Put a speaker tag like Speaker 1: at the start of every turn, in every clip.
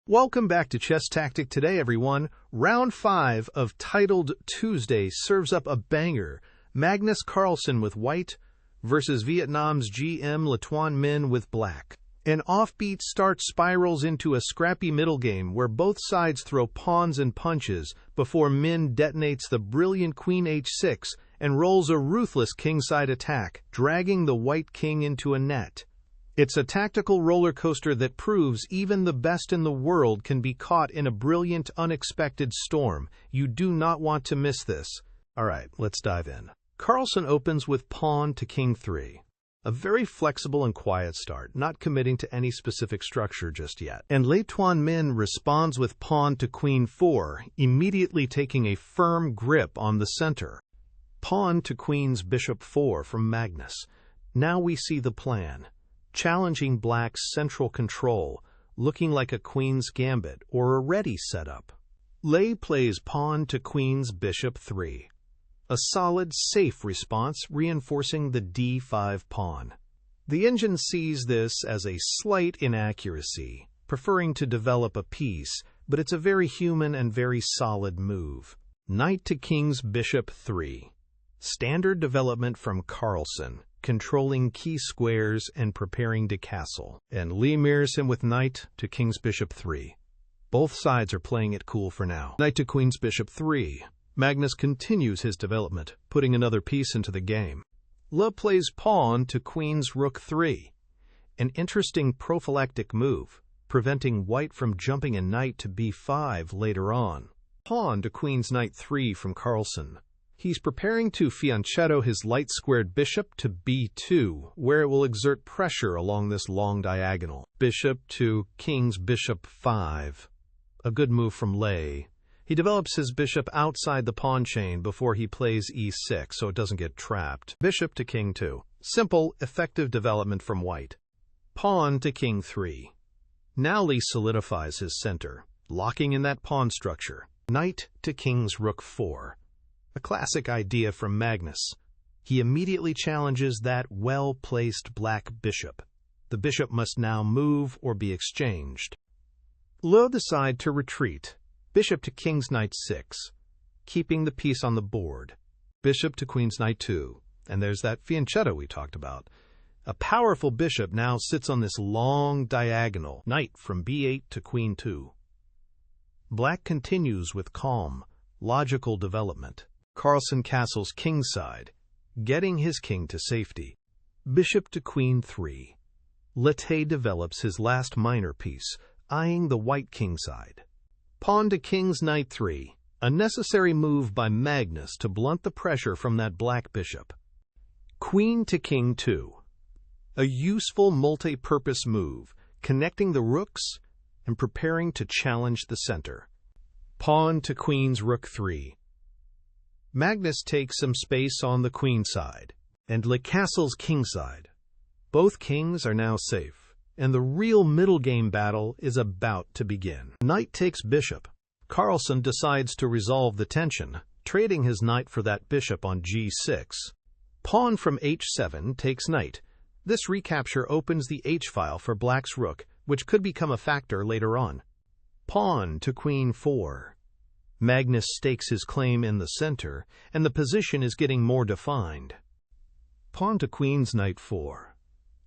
Speaker 1: Welcome back to Chess Tactic today, everyone. Round 5 of Titled Tuesday serves up a banger. Magnus Carlsen with white versus Vietnam's GM Tuan Minh with black. An offbeat start spirals into a scrappy middle game where both sides throw pawns and punches before Minh detonates the brilliant queen h6 and rolls a ruthless kingside attack, dragging the white king into a net. It's a tactical roller coaster that proves even the best in the world can be caught in a brilliant, unexpected storm. You do not want to miss this. All right, let's dive in. Carlsen opens with pawn to king 3. A very flexible and quiet start, not committing to any specific structure just yet. And Tuan Minh responds with pawn to queen 4, immediately taking a firm grip on the center. Pawn to queen's bishop 4 from Magnus. Now we see the plan. Challenging black's central control, looking like a queen's gambit or a ready setup. Lei plays pawn to queen's bishop 3. A solid, safe response reinforcing the d5 pawn. The engine sees this as a slight inaccuracy, preferring to develop a piece, but it's a very human and very solid move. Knight to king's bishop 3. Standard development from Carlsen, controlling key squares and preparing to castle. And Lei mirrors him with knight to king's bishop 3. Both sides are playing it cool for now. Knight to queen's bishop 3. Magnus continues his development, putting another piece into the game. Lei plays pawn to queen's rook 3. An interesting prophylactic move, preventing white from jumping a knight to b5 later on. Pawn to queen's knight 3 from Carlsen. He's preparing to fianchetto his light-squared bishop to b2, where it will exert pressure along this long diagonal. Bishop to king's bishop 5. A good move from Lei. He develops his bishop outside the pawn chain before he plays e6 so it doesn't get trapped. Bishop to king 2. Simple, effective development from white. Pawn to king 3. Now Lei solidifies his center, locking in that pawn structure. Knight to king's rook 4. A classic idea from Magnus. He immediately challenges that well-placed black bishop. The bishop must now move or be exchanged. Lei decide to retreat. Bishop to king's knight 6, keeping the piece on the board. Bishop to queen's knight 2, and there's that fianchetto we talked about. A powerful bishop now sits on this long diagonal. Knight from b8 to queen 2. Black continues with calm, logical development. Carlsen castles kingside, getting his king to safety. Bishop to queen 3. Lei develops his last minor piece, eyeing the white kingside. Pawn to king's knight 3. A necessary move by Magnus to blunt the pressure from that black bishop. Queen to king 2. A useful multi-purpose move, connecting the rooks and preparing to challenge the center. Pawn to queen's rook 3. Magnus takes some space on the queen side, and Lei castles kingside. Both kings are now safe, and the real middle game battle is about to begin. Knight takes bishop. Carlsen decides to resolve the tension, trading his knight for that bishop on g6. Pawn from h7 takes knight. This recapture opens the h-file for black's rook, which could become a factor later on. Pawn to queen 4. Magnus stakes his claim in the center, and the position is getting more defined. Pawn to queen's knight 4.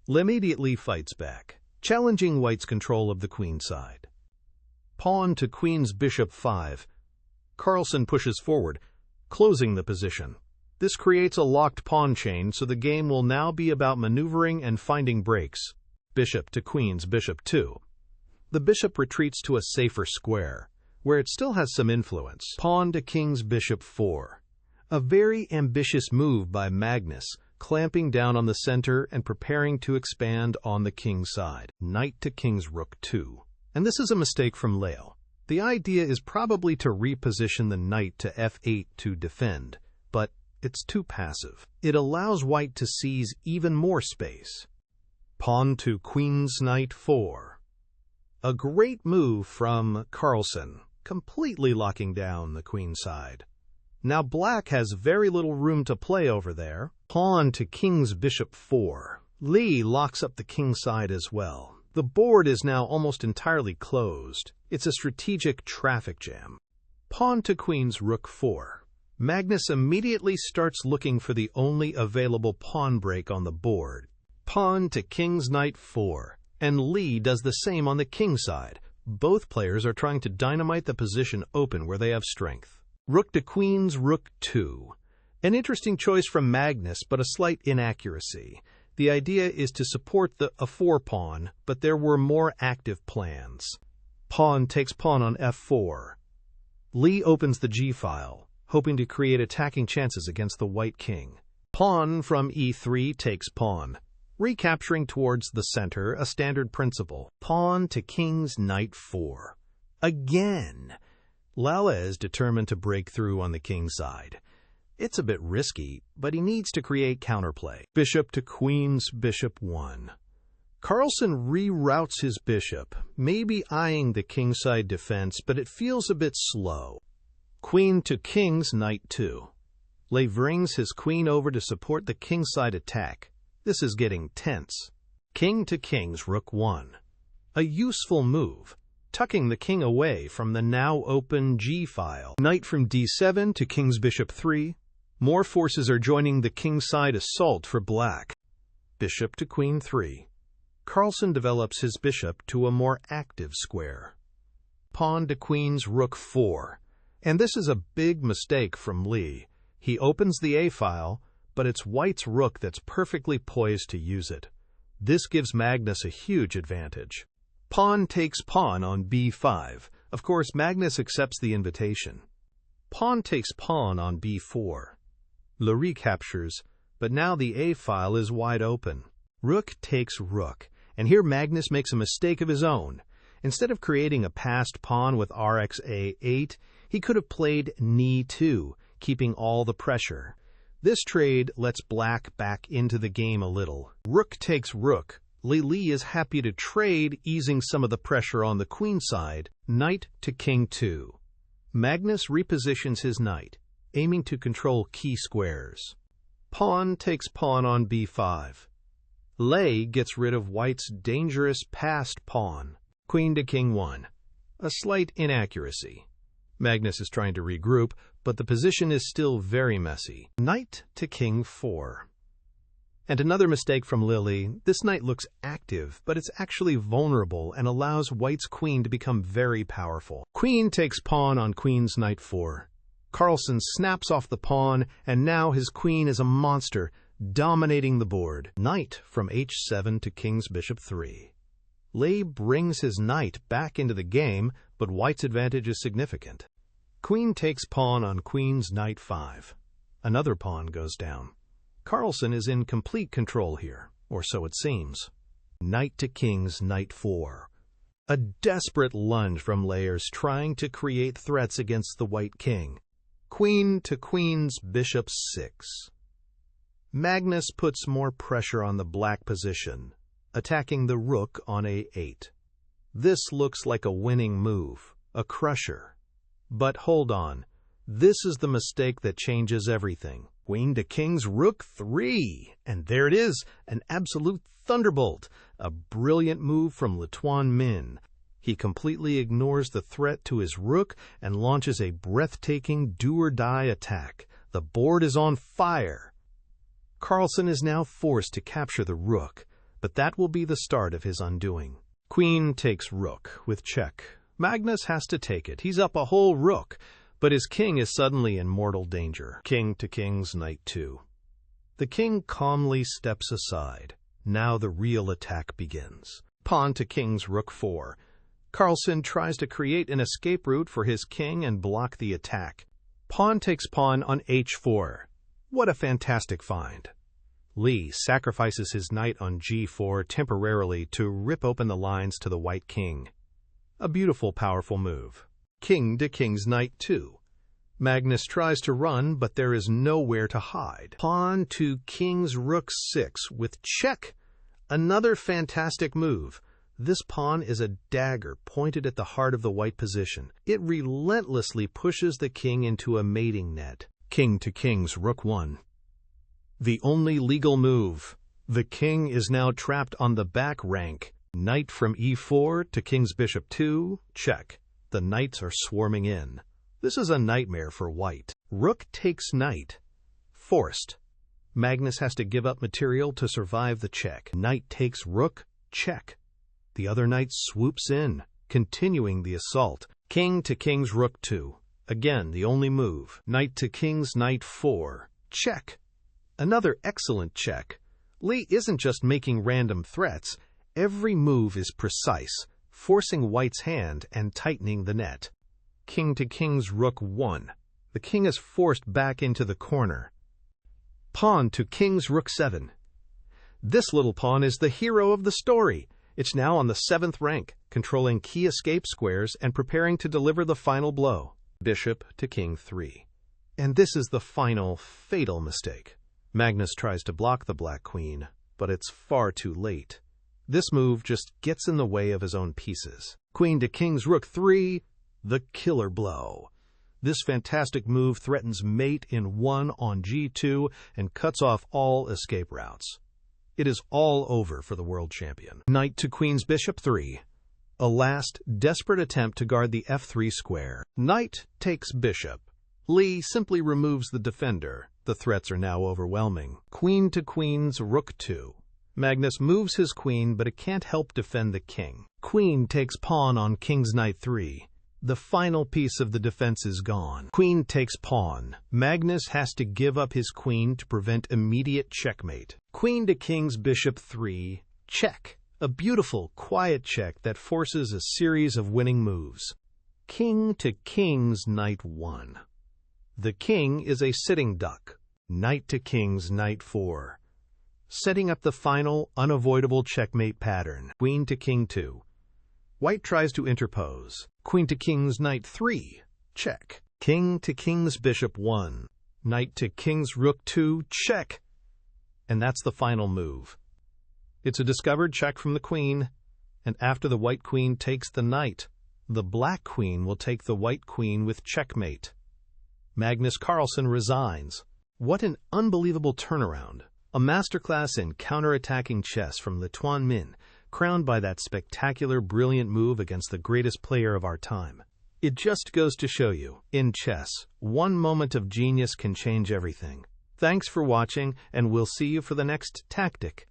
Speaker 1: Lei immediately fights back, challenging white's control of the queen side. Pawn to queen's bishop 5. Carlsen pushes forward, closing the position. This creates a locked pawn chain, so the game will now be about maneuvering and finding breaks. Bishop to queen's bishop 2. The bishop retreats to a safer square, where it still has some influence. Pawn to king's bishop 4. A very ambitious move by Magnus, clamping down on the center and preparing to expand on the king side. Knight to king's rook 2. And this is a mistake from Lei. The idea is probably to reposition the knight to f8 to defend, but it's too passive. It allows white to seize even more space. Pawn to queen's knight 4. A great move from Carlsen, completely locking down the queen side. Now black has very little room to play over there. Pawn to king's bishop 4. Lei locks up the king side as well. The board is now almost entirely closed. It's a strategic traffic jam. Pawn to queen's rook 4. Magnus immediately starts looking for the only available pawn break on the board. Pawn to king's knight 4. And Lee does the same on the king side. Both players are trying to dynamite the position open where they have strength. Rook to queen's rook 2. An interesting choice from Magnus, but a slight inaccuracy. The idea is to support the a4 pawn, but there were more active plans. Pawn takes pawn on f4. Lee opens the g-file, hoping to create attacking chances against the white king. Pawn from e3 takes pawn, recapturing towards the center, a standard principle. Pawn to king's knight 4. Again! Lala is determined to break through on the king side. It's a bit risky, but he needs to create counterplay. Bishop to queen's bishop 1. Carlsen reroutes his bishop, maybe eyeing the kingside defense, but it feels a bit slow. Queen to king's knight 2. Lee brings his queen over to support the kingside attack. This is getting tense. King to king's rook 1. A useful move, tucking the king away from the now open g-file. Knight from d7 to king's bishop 3. More forces are joining the kingside assault for black. Bishop to queen 3. Carlsen develops his bishop to a more active square. Pawn to queen's rook 4. And this is a big mistake from Lee. He opens the a-file, but it's white's rook that's perfectly poised to use it. This gives Magnus a huge advantage. Pawn takes pawn on b5. Of course, Magnus accepts the invitation. Pawn takes pawn on b4. Le recaptures, but now the a-file is wide open. Rook takes rook, and here Magnus makes a mistake of his own. Instead of creating a passed pawn with rx a8, he could have played ni2, keeping all the pressure. This trade lets black back into the game a little. Rook takes rook. Lee is happy to trade, easing some of the pressure on the queen side. Knight to king 2. Magnus repositions his knight, aiming to control key squares. Pawn takes pawn on b5. Lee gets rid of white's dangerous passed pawn. Queen to king 1. A slight inaccuracy. Magnus is trying to regroup, but the position is still very messy. Knight to king 4. And another mistake from Lily. This knight looks active, but it's actually vulnerable and allows white's queen to become very powerful. Queen takes pawn on queen's knight 4. Carlsen snaps off the pawn, and now his queen is a monster, dominating the board. Knight from h7 to king's bishop 3. Lee brings his knight back into the game, but white's advantage is significant. Queen takes pawn on queen's knight 5. Another pawn goes down. Carlsen is in complete control here, or so it seems. Knight to king's knight 4. A desperate lunge from layers trying to create threats against the white king. Queen to queen's bishop 6. Magnus puts more pressure on the black position, attacking the rook on a8. This looks like a winning move, a crusher. But hold on, this is the mistake that changes everything. Queen to king's rook 3, and there it is, an absolute thunderbolt, a brilliant move from Tuan Minh. He completely ignores the threat to his rook and launches a breathtaking do-or-die attack. The board is on fire. Carlsen is now forced to capture the rook, but that will be the start of his undoing. Queen takes rook with check. Magnus has to take it. He's up a whole rook, but his king is suddenly in mortal danger. King to king's knight 2. The king calmly steps aside. Now the real attack begins. Pawn to king's rook 4. Carlsen tries to create an escape route for his king and block the attack. Pawn takes pawn on h4. What a fantastic find. Lee sacrifices his knight on g4 temporarily to rip open the lines to the white king. A beautiful, powerful move. King to king's knight 2. Magnus tries to run, but there is nowhere to hide. Pawn to king's rook 6 with check. Another fantastic move. This pawn is a dagger pointed at the heart of the white position. It relentlessly pushes the king into a mating net. King to king's rook 1. The only legal move. The king is now trapped on the back rank. Knight from e4 to king's bishop 2, check. The knights are swarming in. This is a nightmare for white. Rook takes knight. Forced. Magnus has to give up material to survive the check. Knight takes rook, check. The other knight swoops in, continuing the assault. King to king's rook 2. Again, the only move. Knight to king's knight 4, check. Another excellent check. Lee isn't just making random threats. Every move is precise, forcing white's hand and tightening the net. King to king's rook 1. The king is forced back into the corner. Pawn to king's rook 7. This little pawn is the hero of the story. It's now on the 7th rank, controlling key escape squares and preparing to deliver the final blow. Bishop to king 3. And this is the final, fatal mistake. Magnus tries to block the black queen, but it's far too late. This move just gets in the way of his own pieces. Queen to king's rook 3, the killer blow. This fantastic move threatens mate in 1 on g2 and cuts off all escape routes. It is all over for the world champion. Knight to queen's bishop 3. A last, desperate attempt to guard the f3 square. Knight takes bishop. Lee simply removes the defender. The threats are now overwhelming. Queen to queen's rook 2. Magnus moves his queen, but it can't help defend the king. Queen takes pawn on king's knight 3. The final piece of the defense is gone. Queen takes pawn. Magnus has to give up his queen to prevent immediate checkmate. Queen to king's bishop 3, check. A beautiful, quiet check that forces a series of winning moves. King to king's knight 1. The king is a sitting duck. Knight to king's knight 4. Setting up the final, unavoidable checkmate pattern. Queen to king 2. White tries to interpose. Queen to king's knight 3, check. King to king's bishop 1. Knight to king's rook 2, check. And that's the final move. It's a discovered check from the queen, and after the white queen takes the knight, the black queen will take the white queen with checkmate. Magnus Carlsen resigns. What an unbelievable turnaround. A masterclass in counterattacking chess from Tuan Minh, crowned by that spectacular, brilliant move against the greatest player of our time. It just goes to show you, in chess, one moment of genius can change everything. Thanks for watching, and we'll see you for the next tactic.